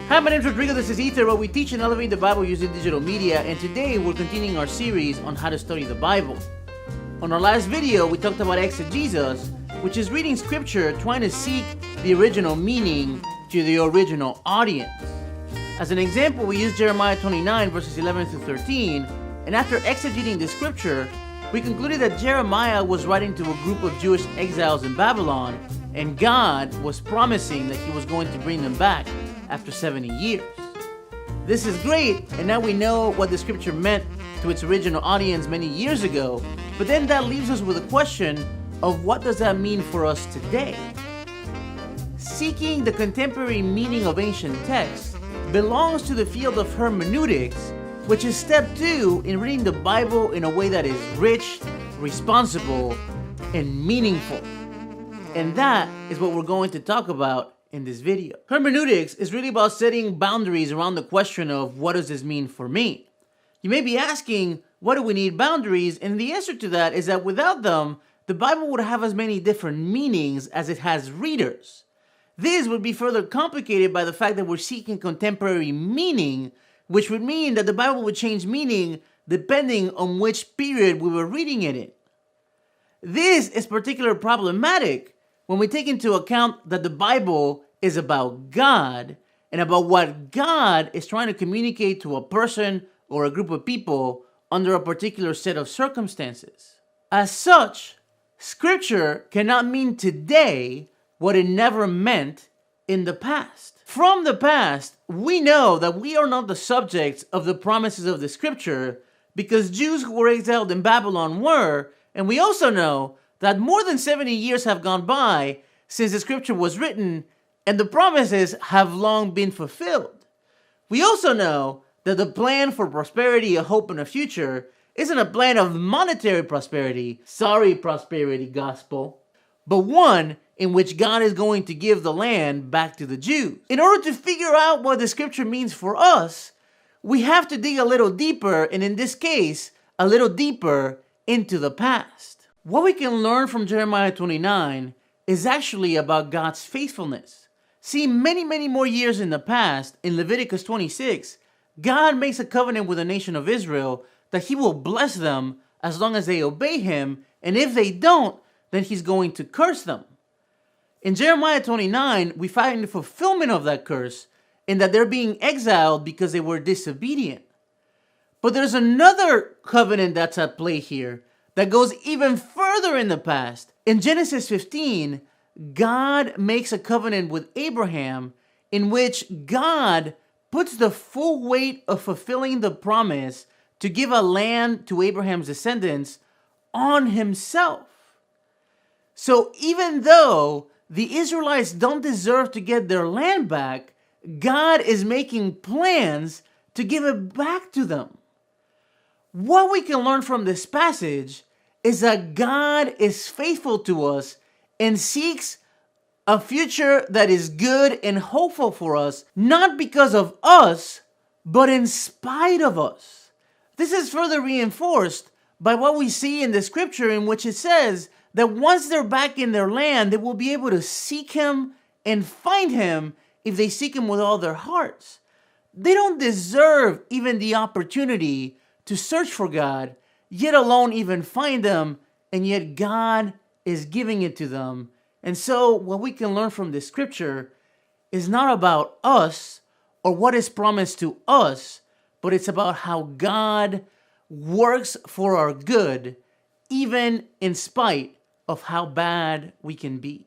Hi, my name is Rodrigo, this is Ether, where we teach and elevate the Bible using digital media, and today we're continuing our series on how to study the Bible. On our last video, we talked about exegesis, which is reading scripture trying to seek the original meaning to the original audience. As an example, we used Jeremiah 29 verses 11 through 13, and after exegeting the scripture, we concluded that Jeremiah was writing to a group of Jewish exiles in Babylon, and God was promising that he was going to bring them back after 70 years. This is great, and now we know what the scripture meant to its original audience many years ago, but then that leaves us with a question of what does that mean for us today? Seeking the contemporary meaning of ancient texts belongs to the field of hermeneutics, which is step 2 in reading the Bible in a way that is rich, responsible, and meaningful. And that is what we're going to talk about in this video. Hermeneutics is really about setting boundaries around the question of what does this mean for me? You may be asking, what do we need boundaries? And the answer to that is that without them, the Bible would have as many different meanings as it has readers. This would be further complicated by the fact that we're seeking contemporary meaning, which would mean that the Bible would change meaning depending on which period we were reading it in. This is particularly problematic when we take into account that the Bible is about God and about what God is trying to communicate to a person or a group of people under a particular set of circumstances. As such, Scripture cannot mean today what it never meant in the past. From the past, we know that we are not the subjects of the promises of the Scripture because Jews who were exiled in Babylon were, and we also know that more than 70 years have gone by since the scripture was written, and the promises have long been fulfilled. We also know that the plan for prosperity, a hope, and a future isn't a plan of monetary prosperity, sorry prosperity gospel, but one in which God is going to give the land back to the Jews. In order to figure out what the scripture means for us, we have to dig a little deeper, and in this case, a little deeper into the past. What we can learn from Jeremiah 29 is actually about God's faithfulness. See, many more years in the past, in Leviticus 26, God makes a covenant with the nation of Israel that he will bless them as long as they obey him, and if they don't, then he's going to curse them. In Jeremiah 29, we find the fulfillment of that curse in that they're being exiled because they were disobedient. But there's another covenant that's at play here that goes even further in the past. In Genesis 15, God makes a covenant with Abraham in which God puts the full weight of fulfilling the promise to give a land to Abraham's descendants on himself. So even though the Israelites don't deserve to get their land back, God is making plans to give it back to them. What we can learn from this passage is that God is faithful to us and seeks a future that is good and hopeful for us, not because of us, but in spite of us. This is further reinforced by what we see in the scripture in which it says that once they're back in their land, they will be able to seek him and find him if they seek him with all their hearts. They don't deserve even the opportunity to search for God, yet alone even find them, and yet God is giving it to them. And so what we can learn from this scripture is not about us or what is promised to us, but it's about how God works for our good, even in spite of how bad we can be.